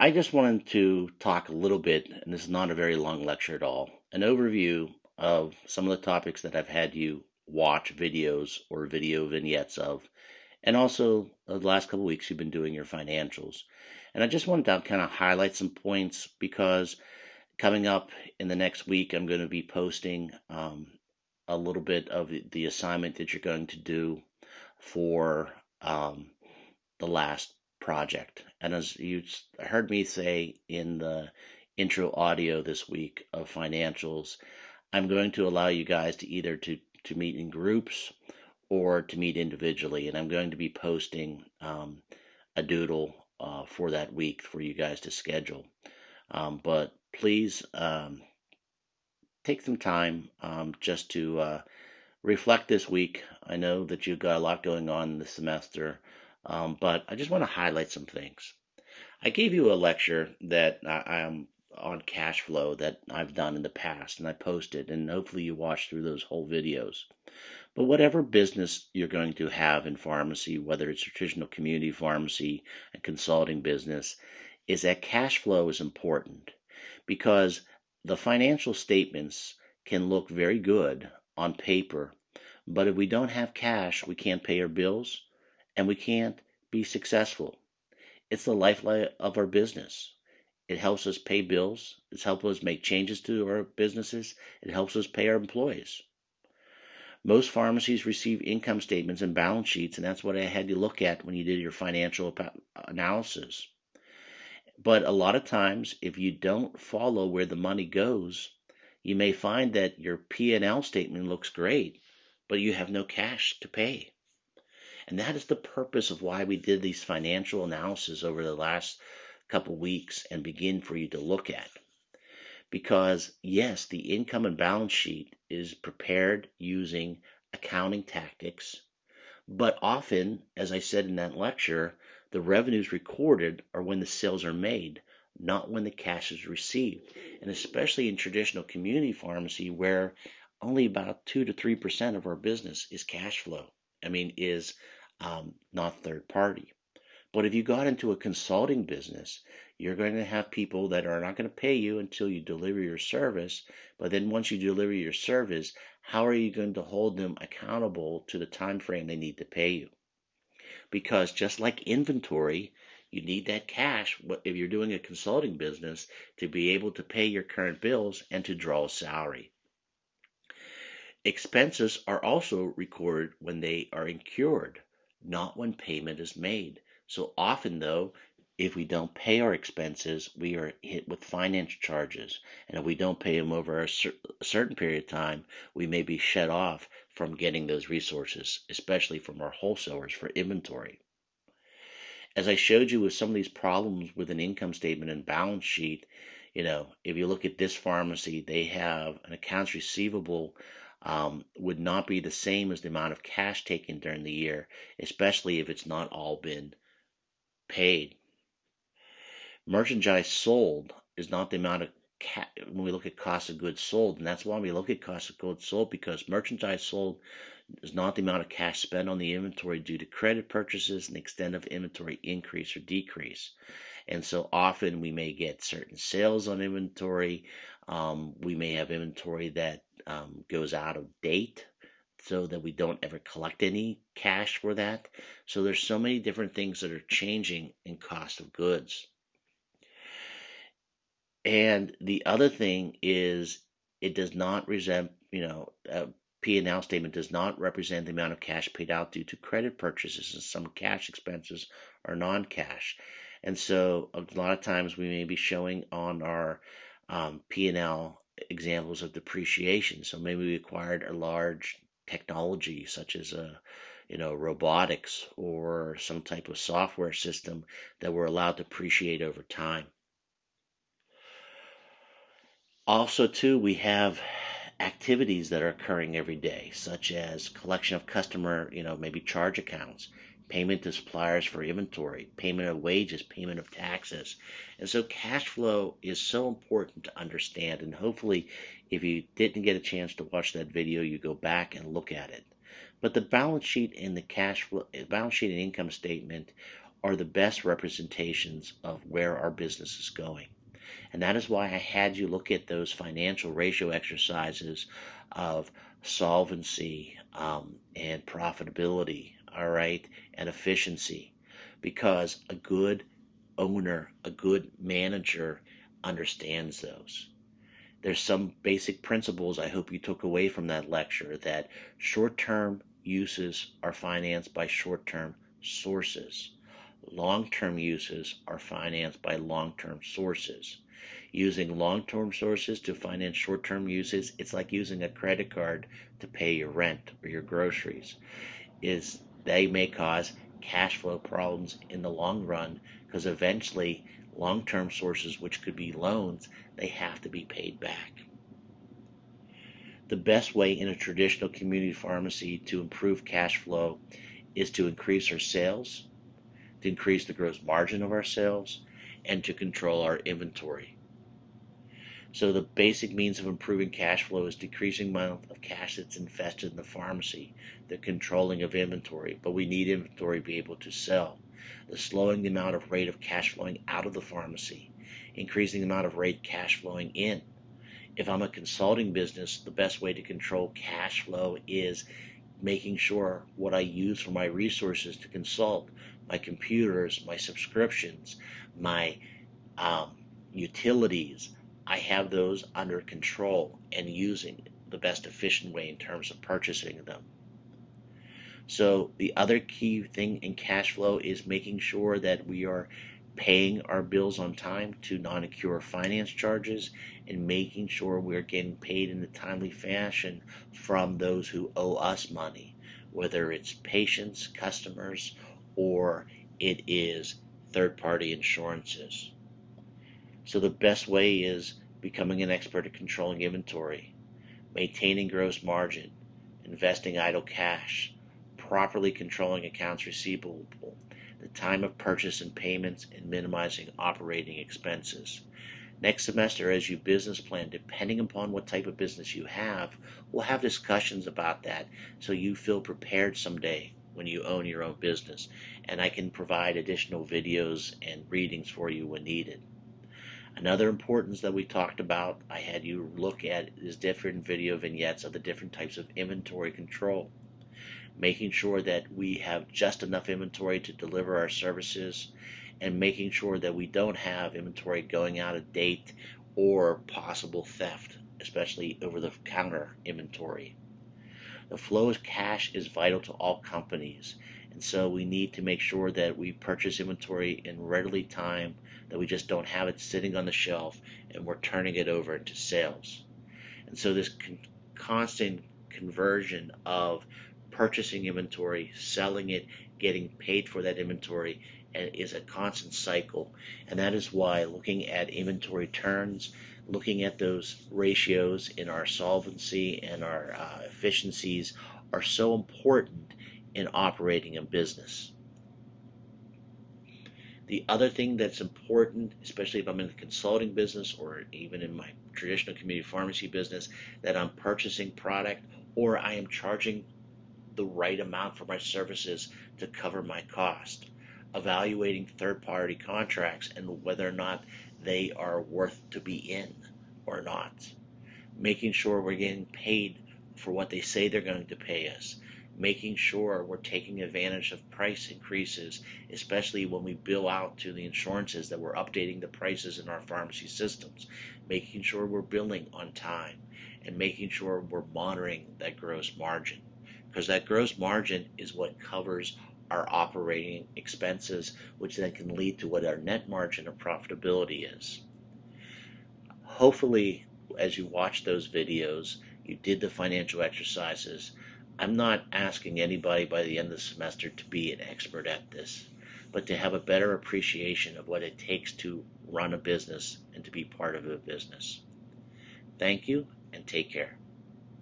I just wanted to talk a little bit, and this is not a very long lecture at all, an overview of some of the topics that I've had you watch videos or video vignettes of, and also the last couple of weeks you've been doing your financials. And I just wanted to kind of highlight some points because coming up in the next week, I'm going to be posting a little bit of the assignment that you're going to do for the last project. And as you heard me say in the intro audio this week of financials, I'm going to allow you guys to either to meet in groups or to meet individually. And I'm going to be posting a doodle for that week for you guys to schedule. But please take some time just to reflect this week. I know that you've got a lot going on this semester, but I just want to highlight some things. I gave you a lecture that I am on cash flow that I've done in the past, and I posted, and hopefully you watched through those whole videos. But whatever business you're going to have in pharmacy, whether it's traditional community pharmacy, a consulting business, is that cash flow is important because the financial statements can look very good on paper, but if we don't have cash, we can't pay our bills and we can't be successful. It's the lifeline of our business. It helps us pay bills. It helps us make changes to our businesses. It helps us pay our employees. Most pharmacies receive income statements and balance sheets, and that's what I had you look at when you did your financial analysis. But a lot of times, if you don't follow where the money goes, you may find that your P&L statement looks great, but you have no cash to pay. And that is the purpose of why we did these financial analysis over the last couple weeks and begin for you to look at. Because yes, the income and balance sheet is prepared using accounting tactics, but often, as I said in that lecture, the revenues recorded are when the sales are made, not when the cash is received. And especially in traditional community pharmacy, where only about 2 to 3% of our business is cash flow. Is not third party. But if you got into a consulting business, you're going to have people that are not going to pay you until you deliver your service. But then once you deliver your service, how are you going to hold them accountable to the time frame they need to pay you? Because just like inventory, you need that cash if you're doing a consulting business to be able to pay your current bills and to draw a salary. Expenses are also recorded when they are incurred, not when payment is made. So often, though, if we don't pay our expenses, we are hit with finance charges. And if we don't pay them over a certain period of time, we may be shut off from getting those resources, especially from our wholesalers for inventory. As I showed you with some of these problems with an income statement and balance sheet, if you look at this pharmacy, they have an accounts receivable would not be the same as the amount of cash taken during the year, especially if it's not all been paid. Merchandise sold is not the amount of when we look at cost of goods sold, and that's why we look at cost of goods sold, because merchandise sold is not the amount of cash spent on the inventory due to credit purchases and the extent of inventory increase or decrease. And so often we may get certain sales on inventory. We may have inventory that goes out of date so that we don't ever collect any cash for that. So there's so many different things that are changing in cost of goods. And the other thing is it does not represent, a P&L statement does not represent the amount of cash paid out due to credit purchases, and some cash expenses are non-cash. And so a lot of times we may be showing on our P&L examples of depreciation. So maybe we acquired a large technology such as robotics or some type of software system that we're allowed to depreciate over time. Also, too, we have activities that are occurring every day, such as collection of customer, maybe charge accounts, payment to suppliers for inventory, payment of wages, payment of taxes. And so cash flow is so important to understand. And hopefully, if you didn't get a chance to watch that video, you go back and look at it. But the balance sheet and the cash flow, balance sheet and income statement are the best representations of where our business is going. And that is why I had you look at those financial ratio exercises of solvency and profitability, all right, and efficiency, because a good owner, a good manager understands those. There's some basic principles I hope you took away from that lecture, that short-term uses are financed by short-term sources. Long-term uses are financed by long-term sources. Using long-term sources to finance short-term uses, it's like using a credit card to pay your rent or your groceries. They may cause cash flow problems in the long run, because eventually long-term sources, which could be loans, they have to be paid back. The best way in a traditional community pharmacy to improve cash flow is to increase our sales, to increase the gross margin of our sales, and to control our inventory. So the basic means of improving cash flow is decreasing the amount of cash that's invested in the pharmacy, the controlling of inventory, but we need inventory to be able to sell, the slowing the amount of rate of cash flowing out of the pharmacy, increasing the amount of rate cash flowing in. If I'm a consulting business, the best way to control cash flow is making sure what I use for my resources to consult, my computers, my subscriptions, my utilities, I have those under control and using the best efficient way in terms of purchasing them. So the other key thing in cash flow is making sure that we are paying our bills on time to non-accrual finance charges, and making sure we're getting paid in a timely fashion from those who owe us money, whether it's patients, customers, or it is third-party insurances. So the best way is becoming an expert at controlling inventory, maintaining gross margin, investing idle cash, properly controlling accounts receivable, the time of purchase and payments, and minimizing operating expenses. Next semester, as you business plan, depending upon what type of business you have, we'll have discussions about that so you feel prepared someday when you own your own business. And I can provide additional videos and readings for you when needed. Another importance that we talked about, I had you look at, is different video vignettes of the different types of inventory control. Making sure that we have just enough inventory to deliver our services, and making sure that we don't have inventory going out of date or possible theft, especially over-the-counter inventory. The flow of cash is vital to all companies, and so we need to make sure that we purchase inventory in readily time, that we just don't have it sitting on the shelf and we're turning it over into sales. And so this constant conversion of purchasing inventory, selling it, getting paid for that inventory is a constant cycle. And that is why looking at inventory turns, looking at those ratios in our solvency and our efficiencies are so important in operating a business. The other thing that's important, especially if I'm in the consulting business or even in my traditional community pharmacy business, that I'm purchasing product or I am charging the right amount for my services to cover my cost. Evaluating third-party contracts and whether or not they are worth to be in or not. Making sure we're getting paid for what they say they're going to pay us. Making sure we're taking advantage of price increases, especially when we bill out to the insurances, that we're updating the prices in our pharmacy systems. Making sure we're billing on time, and making sure we're monitoring that gross margin, because that gross margin is what covers our operating expenses, which then can lead to what our net margin of profitability is. Hopefully, as you watch those videos, you did the financial exercises. I'm not asking anybody by the end of the semester to be an expert at this, but to have a better appreciation of what it takes to run a business and to be part of a business. Thank you, and take care.